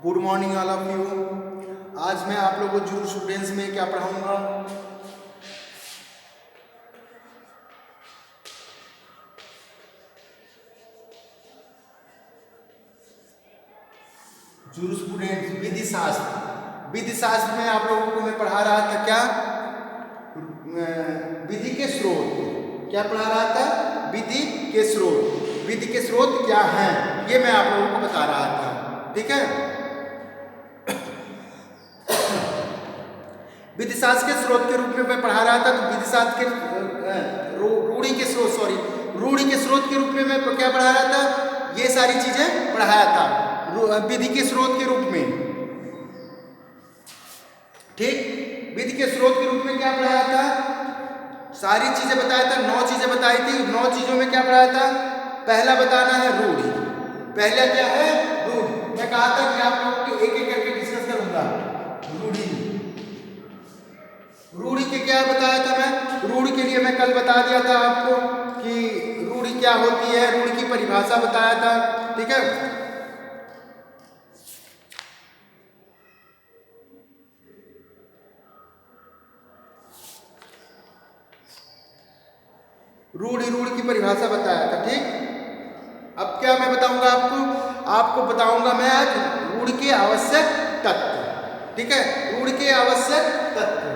Good morning all of you. आज मैं आप लोगों को जूर स्टूडेंट्स में क्या पढ़ाऊंगा, जूर स्टूडेंट्स विधि शास्त्र। विधि शास्त्र में आप लोगों को मैं पढ़ा रहा था क्या, विधि के स्रोत। क्या पढ़ा रहा था? विधि के स्रोत। विधि के स्रोत क्या हैं ये मैं आप लोगों को बता रहा था। ठीक है, विधि शास्त्र के स्रोत के रूप में मैं पढ़ा रहा था। तो विधि शास्त्र के रूढ़ि के स्रोत रूढ़ि के स्रोत के रूप में मैं क्या पढ़ा रहा था, ये सारी चीजें पढ़ाया था विधि के स्रोत के रूप में। ठीक, विधि के स्रोत के रूप में क्या पढ़ाया था, सारी चीजें बताया था, 9 चीजें बताई थी। 9 चीजों में क्या पढ़ाया था, पहला बताना है रूढ़ि। पहला क्या है? रूढ़ि। मैं कहा था कि आप लोगों को एक एक करके डिस्कस करूंगा। रूढ़ि, रूढ़ि के क्या बताया था मैं? रूढ़ि के लिए मैं कल बता दिया था आपको कि रूढ़ि क्या होती है, रूढ़ि की परिभाषा बताया था। ठीक है, रूढ़ि की परिभाषा बताया था। ठीक, अब क्या मैं बताऊंगा आपको बताऊंगा मैं आज रूढ़ि के आवश्यक तत्व। ठीक है, रूढ़ि के आवश्यक तत्व।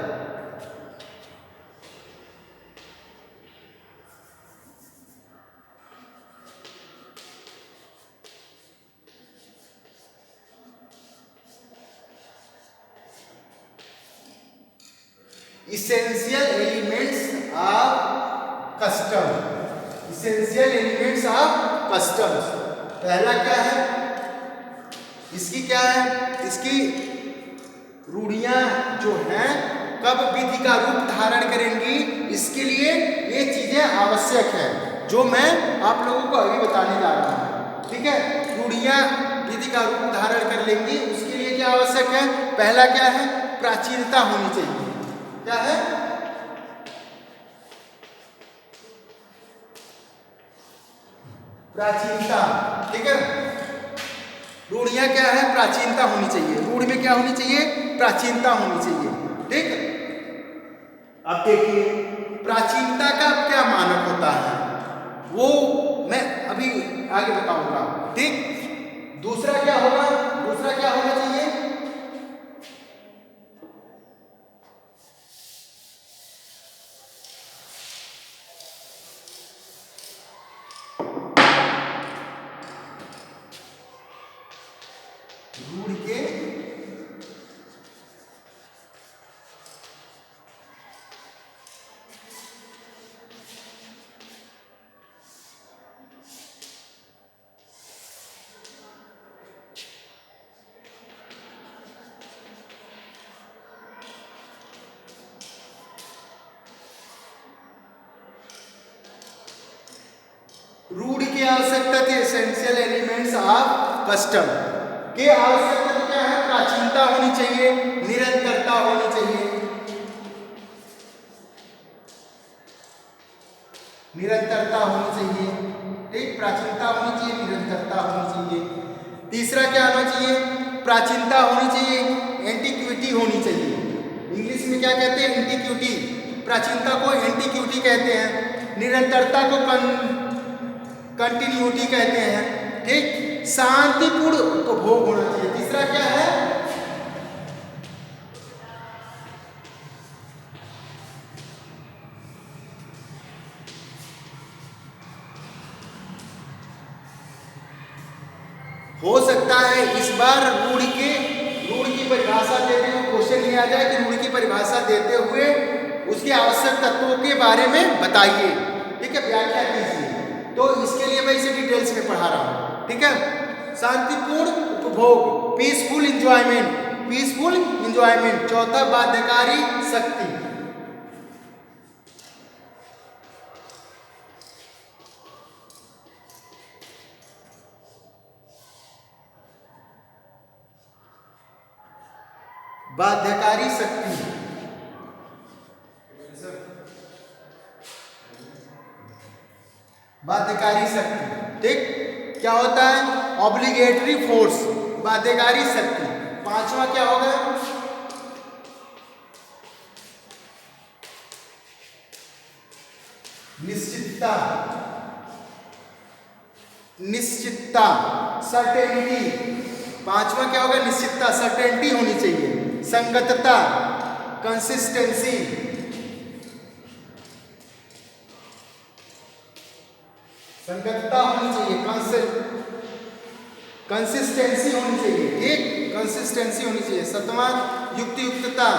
Essential elements of custom। Essential elements of customs। पहला क्या है, इसकी क्या है, इसकी रूढ़ियां जो हैं कब विधि का रूप धारण करेंगी, इसके लिए ये चीजें आवश्यक है जो मैं आप लोगों को अभी बताने जा रहा हूं। ठीक है, रूढ़ियां विधि का रूप धारण कर लेंगी, उसके लिए क्या आवश्यक है? पहला क्या है, प्राचीनता होनी चाहिए। क्या है? प्राचीनता। ठीक है, रूढ़ियां क्या है, प्राचीनता होनी चाहिए। रूढ़ि में क्या होनी चाहिए? प्राचीनता होनी चाहिए। ठीक, अब देखिए प्राचीनता का क्या मानक होता है वो मैं अभी आगे बताऊंगा। ठीक, दूसरा क्या होगा, दूसरा क्या होना चाहिए, रूढ़ि के रूढ़ि की आवश्यकता थी, एसेंशियल एलिमेंट्स ऑफ कस्टम के आवश्यकता तो क्या है, प्राचीनता होनी चाहिए, निरंतरता होनी चाहिए। निरंतरता होनी चाहिए। ठीक, प्राचीनता होनी चाहिए, निरंतरता होनी चाहिए। तीसरा क्या होना चाहिए, प्राचीनता होनी चाहिए, एंटीक्विटी होनी चाहिए। इंग्लिश में क्या कहते हैं, एंटीक्विटी। प्राचीनता को एंटीक्विटी कहते हैं, निरंतरता को कंटिन्यूटी कहते हैं। ठीक, शांतिपूर्ण उपभोग होना चाहिए। तीसरा क्या है, हो सकता है इस बार रूढ़ि की परिभाषा देते हुए क्वेश्चन ये आ जाए कि रूढ़ि की परिभाषा देते हुए उसके आवश्यक तत्वों के बारे में बताइए। ठीक है, व्याख्या कीजिए। तो इसके लिए मैं इसे डिटेल्स में पढ़ा रहा हूं। ठीक है, शांतिपूर्ण उपभोग, पीसफुल इंजॉयमेंट, पीसफुल इंजॉयमेंट। चौथा, बाध्यकारी शक्ति। बाध्यकारी शक्ति, बाध्यकारी शक्ति। ठीक, क्या होता है, ऑब्लिगेटरी फोर्स। बाध्यकारी शक्ति। पांचवा क्या होगा? निश्चितता, निश्चितता, सर्टेनिटी। पांचवा क्या होगा? निश्चितता, सर्टेनिटी होनी चाहिए। संगतता, कंसिस्टेंसी, संगतता होनी चाहिए, कंसिस्टेंसी होनी चाहिए, ठीक, कंसिस्टेंसी होनी चाहिए। सातवां युक्तियुक्तता,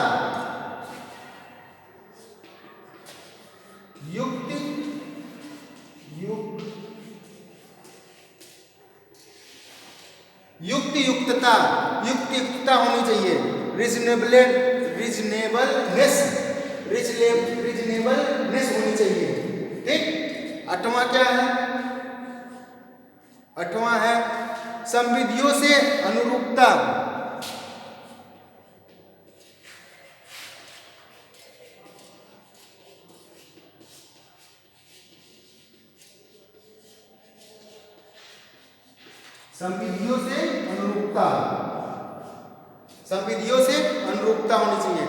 युक्तियुक्तता, युक्तियुक्तता होनी चाहिए। रिजनेबलनेस होनी चाहिए, ठीक। आठवां क्या है? आठवां है संविधियों से अनुरूपता, संविधियों से अनुरूपता, संविधियों से अनुरूपता होनी चाहिए।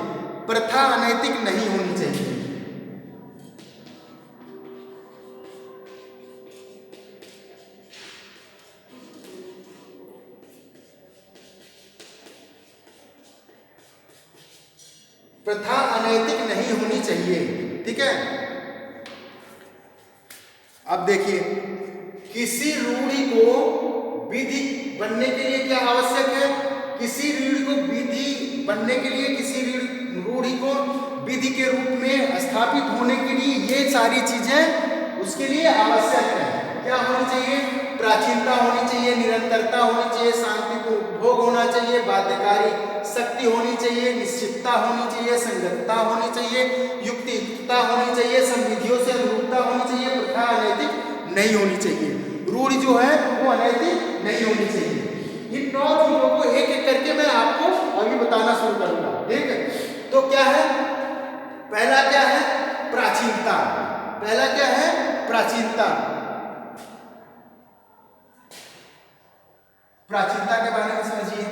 प्रथा अनैतिक नहीं होनी चाहिए। प्रथा अनैतिक नहीं होनी चाहिए, ठीक है। अब देखिए, किसी रूढ़ि को विधि बनने के लिए क्या आवश्यक है? किसी रूढ़ि को विधि बनने के लिए, किसी रूढ़ि को विधि के रूप में स्थापित होने के लिए ये सारी चीजें उसके लिए आवश्यक है। क्या होनी चाहिए? प्राचीनता होनी चाहिए, निरंतरता होनी चाहिए, शांति को उपभोग होना चाहिए, बाध्यकारी शक्ति होनी चाहिए, निश्चितता होनी चाहिए, संगतता होनी चाहिए, युक्तियुक्तता होनी चाहिए, संविधियों से अनुरूपता होनी चाहिए, प्रथा अनैतिक नहीं होनी चाहिए। रूढ़ि जो है वो अनैतिक नहीं होनी चाहिए। इन 9 चीजों को एक एक करके मैं आपको अभी बताना शुरू करूंगा, ठीक है। तो क्या है? पहला क्या है? प्राचीनता। पहला क्या है? प्राचीनता। प्राचीनता के बारे में समझिए।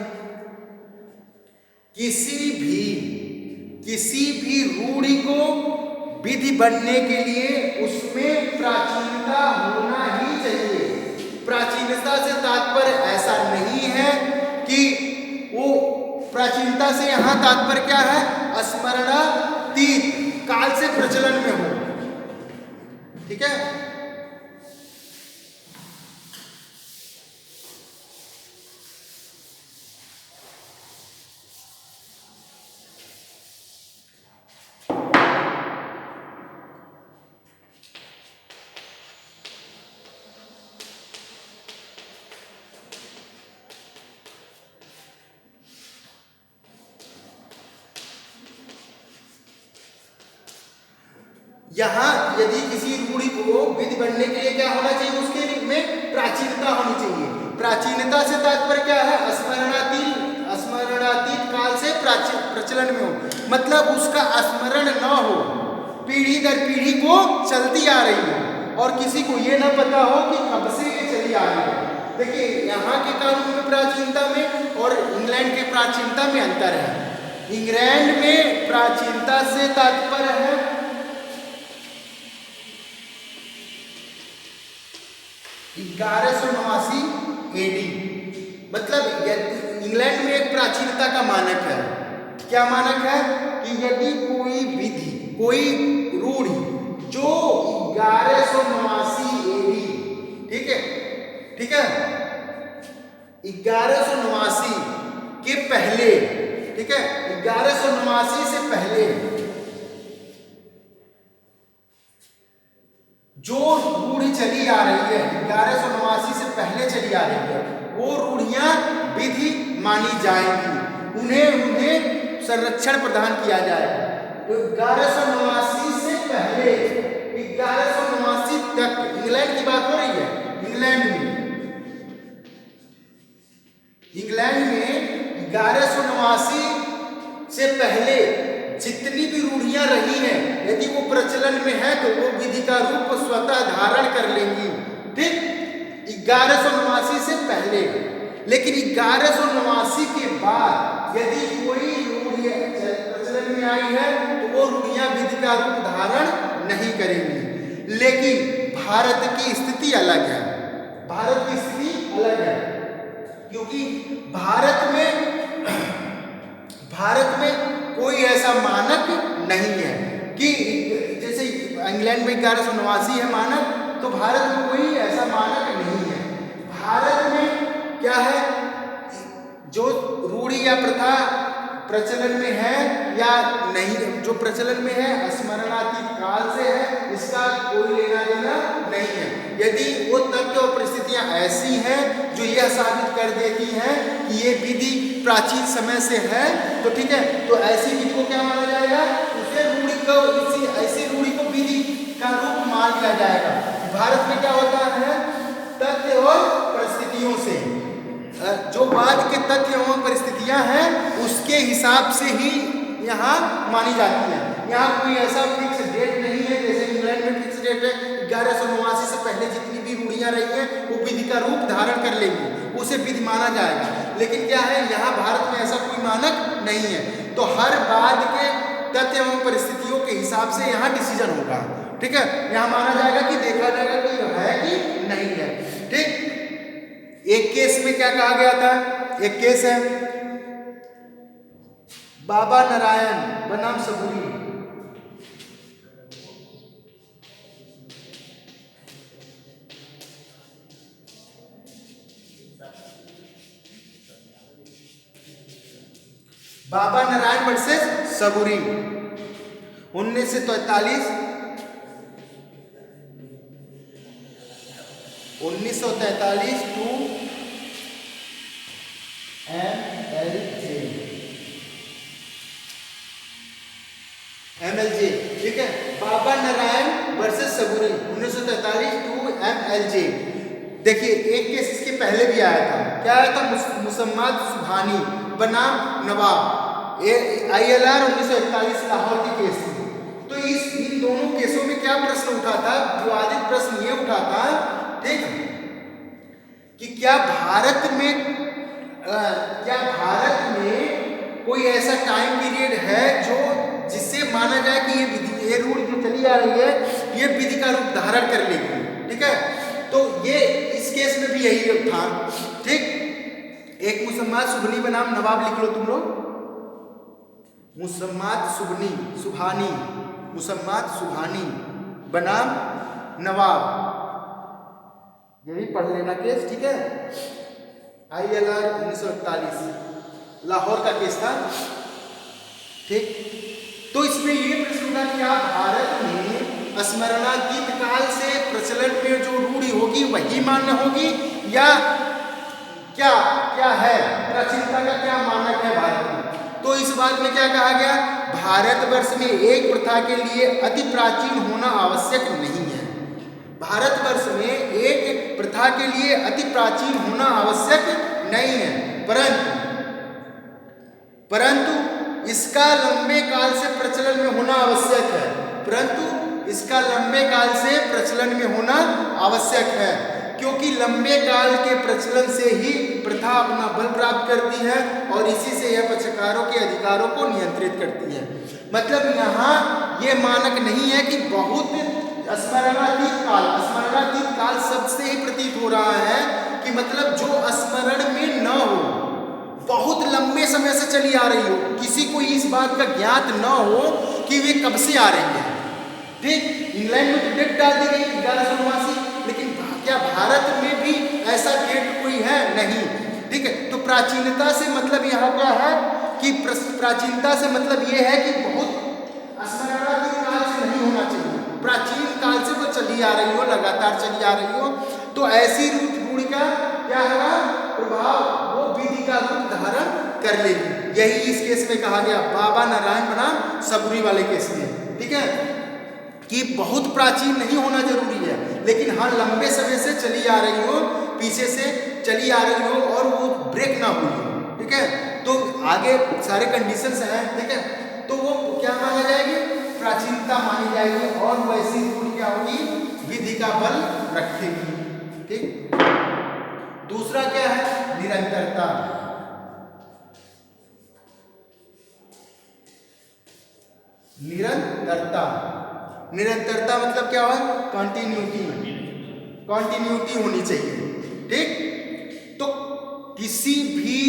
किसी भी रूढ़ि को विधि बनने के लिए उसमें प्राचीनता होना ही चाहिए। प्राचीनता से तात्पर्य ऐसा नहीं है कि वो प्राचीनता से यहां तात्पर्य क्या है? स्मरणातीत काल से प्रचलन में हो, ठीक है। यहाँ यदि किसी रूढ़ि को विधि बनने के लिए क्या होना चाहिए? उसके में प्राचीनता होनी चाहिए। प्राचीनता से तात्पर्य क्या है? स्मरणातीत काल से प्रचलन में हो, मतलब उसका स्मरण न हो, पीढ़ी दर पीढ़ी को चलती आ रही हो और किसी को ये न पता हो कि कब से ये चली आ रही है। देखिए, यहाँ के कानून में प्राचीनता में और इंग्लैंड के प्राचीनता में अंतर है। इंग्लैंड में प्राचीनता से तात्पर्य है 1189 AD, मतलब इंग्लैंड में एक प्राचीनता का मानक है। क्या मानक है? कि यदि कोई विधि, कोई रूढ़ि जो 1189 AD, ठीक है, ठीक है, 1189 के पहले, ठीक है, 1189 से पहले जो रूढ़ी चली आ रही है, 1189 से पहले चली आ रही है, वो रूढ़ियां विधि मानी जाएंगी, उन्हें संरक्षण प्रदान किया जाएगा। तो 1189 से पहले 1189 तक, इंग्लैंड की बात हो रही है, इंग्लैंड में 1189 से पहले जितनी भी रूढ़ियां रही हैं, यदि वो प्रचलन में है तो वो विधि का रूप स्वतः धारण कर लेंगी, ठीक। 1189 से पहले लेकिन 1189 के बाद यदि कोई रूढ़ी प्रचलन में आई है तो वो रूढ़ियां विधि का रूप धारण नहीं करेंगी। लेकिन भारत की स्थिति अलग है, भारत की स्थिति अलग है, क्योंकि भारत में कोई ऐसा मानक नहीं है कि जैसे इंग्लैंड में 1189 है मानक, तो भारत में कोई ऐसा मानक नहीं है। भारत में क्या है, जो रूढ़ी या प्रथा प्रचलन में है या नहीं, जो प्रचलन में है स्मरणातीत काल से है, इसका कोई लेना देना नहीं है। यदि वो तथ्य और परिस्थितियां ऐसी हैं जो यह साबित कर देती हैं कि ये विधि प्राचीन समय से है, तो ठीक है, तो ऐसी विधि को क्या माना जाएगा, उसे रूढ़ी को, ऐसी रूढ़ी को विधि का रूप मान लिया जाएगा। भारत में क्या होता है, तथ्य और परिस्थितियों से, जो बाद के तथ्य एवं परिस्थितियां हैं उसके हिसाब से ही यहाँ मानी जाती है। यहाँ कोई ऐसा फिक्स डेट नहीं है, जैसे इंग्लैंड में फिक्स डेट है 1189 से पहले जितनी भी रूढ़ियां रही हैं वो विधि का रूप धारण कर लेंगी, उसे विधि माना जाएगा। लेकिन क्या है, यहाँ भारत में ऐसा कोई मानक नहीं है, तो हर बाद के तथ्य एवं परिस्थितियों के हिसाब से यहाँ डिसीजन होगा। ठीक है, यहाँ माना जाएगा कि देखा जाएगा कि है कि नहीं है। ठीक, एक केस में क्या कहा गया था, एक केस है बाबा नारायण बनाम Saburi. Baba Narayan versus Saburi 1943 two MLJ। ठीक है, Baba Narayan versus Saburi 1943 two MLJ। देखिए एक केस इसके पहले भी आया था, क्या आया था, मुसम्मद सुभानी बनाम नवाब, ILR 1941 लाहौर की केस थी। तो इन दोनों केसों में क्या प्रश्न उठा था, विवादित प्रश्न ये उठा था, ठीक, कि क्या भारत में कोई ऐसा टाइम पीरियड है जो जिससे माना जाए कि ये रूल जो चली आ रही है ये विधि का रूप धारण कर लेगी। ठीक है, तो ये इस केस में भी यही था। ठीक, एक मुसम्मद सुभानी बनाम नवाब लिख लो तुम लोग, मुसम्मद सुभानी बनाम नवाब, ये भी पढ़ लेना केस। ठीक है, ILR 1941 लाहौर का केस था। ठीक, तो इसमें ये प्रश्न था कि आप भारत में स्मरणातीत काल से प्रचलन में जो रूढ़ी होगी वही मान्य होगी या क्या क्या है, प्राचीनता का क्या मानक है भारत में। तो इस बात में क्या कहा गया, भारतवर्ष में एक प्रथा के लिए अति प्राचीन होना आवश्यक नहीं है। भारतवर्ष में एक प्रथा के लिए अति प्राचीन होना आवश्यक नहीं है, परंतु इसका लंबे काल से प्रचलन में होना आवश्यक है, क्योंकि लंबे काल के प्रचलन से ही प्रथा अपना बल प्राप्त करती है और इसी से यह पक्षकारों के अधिकारों को नियंत्रित करती है। मतलब यहाँ ये मानक नहीं है कि बहुत स्मरणातीत काल शब्द से ही प्रतीत हो रहा है कि मतलब जो स्मरण में न हो, बहुत लंबे समय से चली आ रही हो, किसी को इस बात का ज्ञात न हो कि वे कब से आ रही है। ठीक, इंग्लैंड में तो डेट डाल दी गई 1189, लेकिन क्या भारत में भी ऐसा डेट कोई है, नहीं। ठीक है, तो प्राचीनता से मतलब यहाँ क्या है कि प्राचीनता से मतलब ये है कि बहुत स्मरणातीत काल से नहीं होना चाहिए, प्राचीन काल से वो चली आ रही हो, लगातार चली आ रही हो, तो ऐसी रूढ़ी का क्या होगा प्रभाव, वो विधि का रूप धारण कर लेगी। यही इस केस में कहा गया, बाबा नारायण बनाम सबूरी वाले केस में। ठीक है, कि बहुत प्राचीन नहीं होना जरूरी है, लेकिन हाँ लंबे समय से चली आ रही हो, पीछे से चली आ रही हो और वो ब्रेक ना हुई हो। ठीक है, तो आगे सारे कंडीशंस हैं। ठीक है, तो वो क्या माना जाएगी, प्राचीनता मानी जाएगी और वैसी रूढ़ी क्या होगी, विधि का बल रखेगी। ठीक, दूसरा क्या है, निरंतरता। निरंतरता, निरंतरता मतलब क्या हुआ? कंटिन्यूटी, कंटिन्यूटी होनी चाहिए। ठीक, तो किसी भी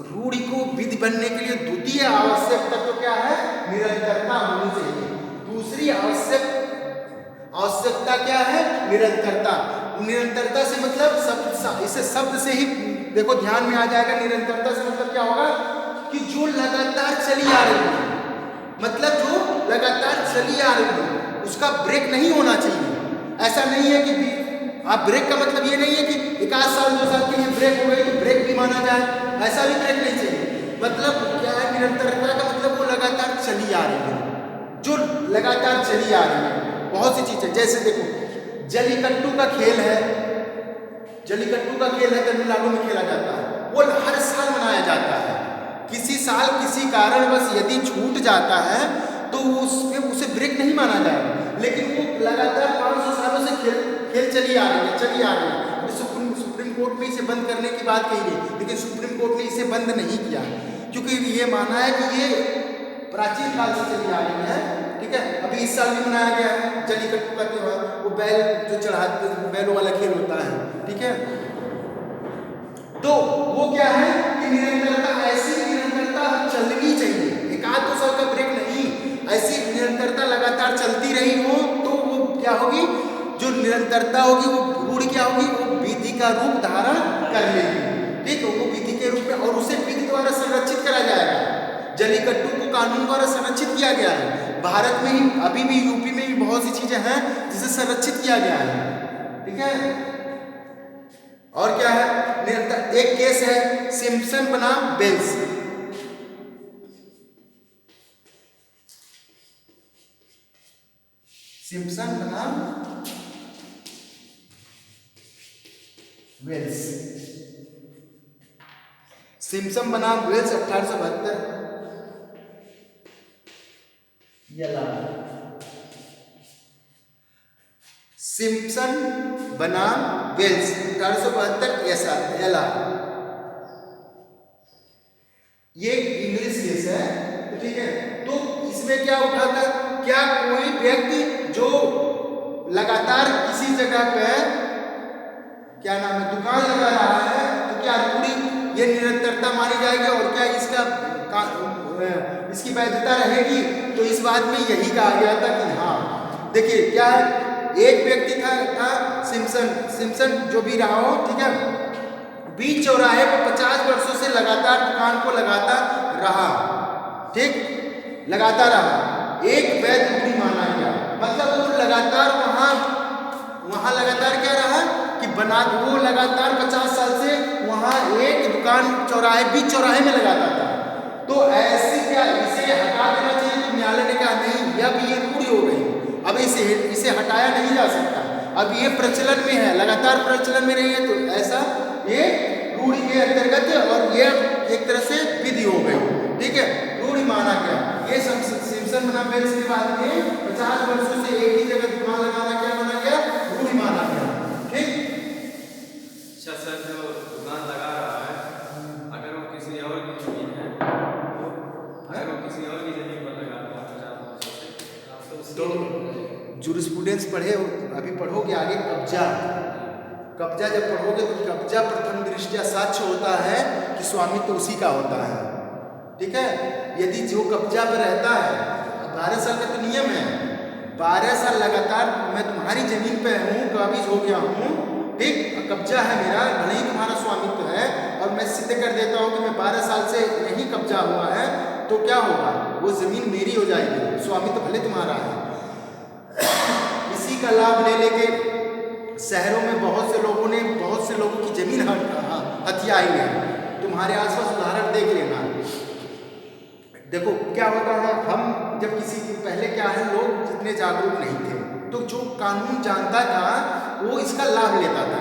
रूढ़ि को विधि बनने के लिए द्वितीय आवश्यक तत्व क्या है? निरंतरता होनी चाहिए। दूसरी आवश्यकता क्या है? निरंतरता। निरंतरता से मतलब इसे शब्द से ही देखो ध्यान में आ जाएगा। निरंतरता से मतलब क्या होगा? कि जो लगातार चली आ रही है, मतलब जो लगातार चली आ रही है उसका ब्रेक नहीं होना चाहिए। ऐसा नहीं है कि आप ब्रेक का मतलब ये नहीं है कि एक आध साल 2 साल के लिए ब्रेक हो गई तो ब्रेक भी माना जाए, ऐसा भी ब्रेक नहीं चाहिए। मतलब क्या है? निरंतरता का मतलब वो लगातार चली आ रही है, जो लगातार चली आ रही है। बहुत सी चीजें, जैसे देखो जलीकट्टू का खेल है, जलीकट्टू का खेल है तमिलनाडु में खेला जाता है, वो हर साल मनाया जाता है। किसी साल किसी कारणवश यदि छूट जाता है तो उसे ब्रेक नहीं माना जाएगा, लेकिन वो लगातार 500 सालों से खेल चली आ रही है। सुप्रीम कोर्ट ने इसे बंद करने की बात कही है, लेकिन सुप्रीम कोर्ट ने इसे बंद नहीं किया, क्योंकि ये माना है कि ये प्राचीन काल से चली आ रही है। ठीक है, अभी इस साल भी मनाया गया है जलीकट्टू का त्योहार, वो बैल जो चढ़ाते, बैलों वाला खेल होता है। ठीक है, तो वो क्या है कि निरंतरता, ऐसी निरंतरता चलनी चाहिए, एक आध 2 साल का ब्रेक नहीं, ऐसी निरंतरता लगातार चलती रही हो तो वो क्या होगी? जो निरंतरता होगी वो रूढ़ क्या होगी? वो विधि का रूप धारण कर लेगी। ठीक है, वो विधि के रूप में, और उसे विधि द्वारा संरक्षित करा जाएगा। जलीकट्टू को कानून द्वारा संरक्षित किया गया है। भारत में ही, अभी भी यूपी में भी बहुत सी चीजें हैं जिसे संरक्षित किया गया है। ठीक है, और क्या है? निरंतर एक केस है सिम्पसन बनाम वेल्स। सिम्पसन बनाम वेल्स, सिम्पसन बनाम वेल्स 1872 यला। सिम्पसन बनाम वेल्स 1872 यला। ये इंग्लिश केस है। ठीक है, तो इसमें क्या उठा था? क्या कोई व्यक्ति जो लगातार किसी जगह पे क्या नाम है दुकान लगा रहा है, तो क्या रूढ़ी ये निरंतरता मानी जाएगी और क्या इसकी वैधता रहेगी? तो इस बात में यही कहा गया था कि हाँ, देखिए क्या है, एक व्यक्ति था सिम्पसन जो भी रहा हो, ठीक है, बीच चौराहे पर 50 वर्षों से लगातार दुकान को लगाता रहा। ठीक, लगाता रहा, एक वैध रूढ़ी माना गया। मतलब वो लगातार वहां लगातार क्या रहा कि वो लगातार 50 साल से वहां एक दुकान बीच चौराहे में लगाता था। तो ऐसे क्या इसे हटा देना चाहिए? तो न्यायालय ने कहा नहीं, अब ये रूढ़ी हो गई, अब इसे हटाया नहीं जा सकता, अब ये प्रचलन में है, लगातार प्रचलन में नहीं है, तो ऐसा ये रूढ़ी के अंतर्गत और ये एक तरह से विधि हो गई। ठीक है, रूढ़ी माना गया। ये सिम्पसन बनाम वेल्स के बाद में 50 वर्षों से एक ही जगह दुकान लगाना क्या माना गया? रूढ़ी माना गया। ठीक, अच्छा सर, जो दुकान लगा रहा है अगर वो किसी और की जमीन है, अगर वो किसी और की जमीन पर लगा रहा है 50 वर्षों से, तो जूरिस्प्रूडेंस पढ़े, अभी पढ़ोगे आगे कब्जा जब पढ़ोगे तो कब्जा प्रथम दृष्टया साक्ष्य होता है कि स्वामित्व तो उसी का होता है। ठीक है, यदि जो कब्जा पर रहता है, 12 साल का तो नियम है, 12 साल लगातार मैं तुम्हारी जमीन पे हूँ, काबिज हो गया हूँ, ठीक, कब्जा है मेरा, भले ही तुम्हारा स्वामित्व है, और मैं सिद्ध कर देता हूँ कि मैं 12 साल से यही कब्जा हुआ है, तो क्या होगा? वो जमीन मेरी हो जाएगी, स्वामित्व भले तुम्हारा है। इसी का लाभ ले लेके शहरों में बहुत से लोगों की जमीन हथियाई है। तुम्हारे आसपास उदाहरण देख लेना। देखो क्या होता है, हम जब पहले क्या है, लोग जितने जागरूक नहीं थे, तो जो कानून जानता था वो इसका लाभ लेता था।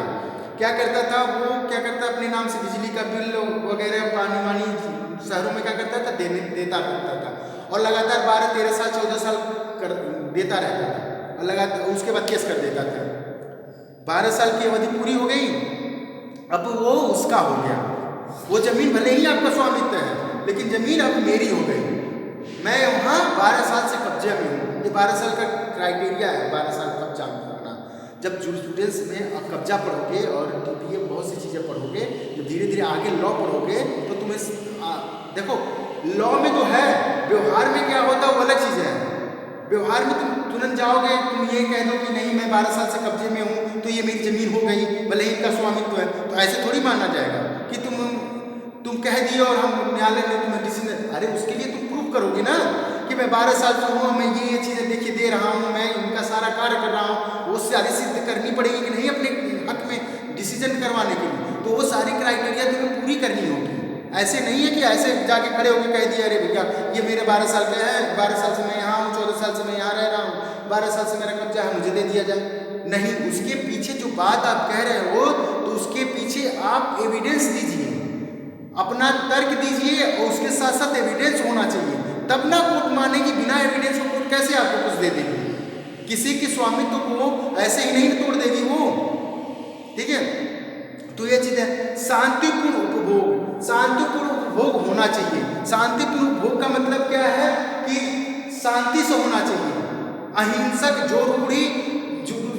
क्या करता था वो? अपने नाम से बिजली का बिल वगैरह, पानी वानी शहरों में क्या करता था? देता रहता था, और लगातार 12-13 साल 14 साल देता रहता था, और लगातार उसके बाद केस कर देता था। 12 साल की अवधि पूरी हो गई, अब वो उसका हो गया। वो जमीन भले ही आपका स्वामित्व है, लेकिन जमीन अब मेरी हो गई। मैं वहाँ 12 साल से कब्जे में हूँ। ये 12 साल का क्राइटेरिया है, 12 साल कब्जा करना। जब जूरिस्प्रूडेंस में आप कब्जा पढ़ोगे और ये बहुत सी चीज़ें पढ़ोगे, जब धीरे धीरे आगे लॉ पढ़ोगे तो तुम्हें देखो लॉ में तो है, व्यवहार में क्या होता है वो अलग चीज़ है। व्यवहार में तुम तुरंत जाओगे, तुम ये कह दो कि नहीं मैं 12 साल से कब्जे में हूँ तो ये मेरी ज़मीन हो गई, भले ही इनका स्वामित्व है, तो ऐसे थोड़ी माना जाएगा कि तुम कह दिए और हम न्यायालय ने तुम्हें डिसीजन। अरे उसके लिए तुम प्रूव करोगे ना कि मैं 12 साल से हूँ, मैं ये चीज़ें देखिए दे रहा हूँ, मैं इनका सारा कार्य कर रहा हूँ। वो सारी सिद्ध करनी पड़ेगी कि नहीं अपने हक में डिसीजन करवाने के लिए, तो वो सारी क्राइटेरिया तुम्हें पूरी करनी होगी। ऐसे नहीं है कि ऐसे जाके खड़े होकर कह दिया अरे भैया ये मेरे 12 साल का है, 12 साल से मैं यहाँ हूँ, 14 साल से मैं यहाँ रह रहा हूँ, 12 साल से मेरा कब्जा है, मुझे दे दिया जाए। नहीं, उसके पीछे जो बात आप कह रहे हो तो उसके पीछे आप एविडेंस दीजिए, अपना तर्क दीजिए और उसके साथ साथ एविडेंस होना चाहिए, तब ना कोर्ट मानेगी। बिना एविडेंस को कोर्ट कैसे आपको कुछ दे देगी? किसी के स्वामित्व को ऐसे ही नहीं तोड़ देगी वो, ठीक है। तो ये चीज है शांतिपूर्ण उपभोग। शांतिपूर्ण उपभोग होना चाहिए। शांतिपूर्ण उपभोग का मतलब क्या है कि शांति से होना चाहिए। अहिंसक जो रूढ़ी,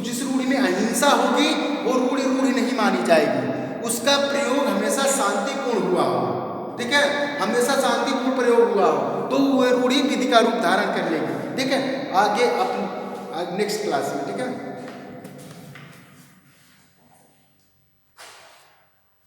जिस रूढ़ी में अहिंसा होगी वो रूढ़ी नहीं मानी जाएगी। उसका प्रयोग हमेशा शांतिपूर्ण हुआ हो, ठीक है, हमेशा शांतिपूर्ण प्रयोग हुआ हो तो वह रूढ़ी विधि का रूप धारण कर लेगी, ठीक है। आगे नेक्स्ट क्लास में, ठीक है।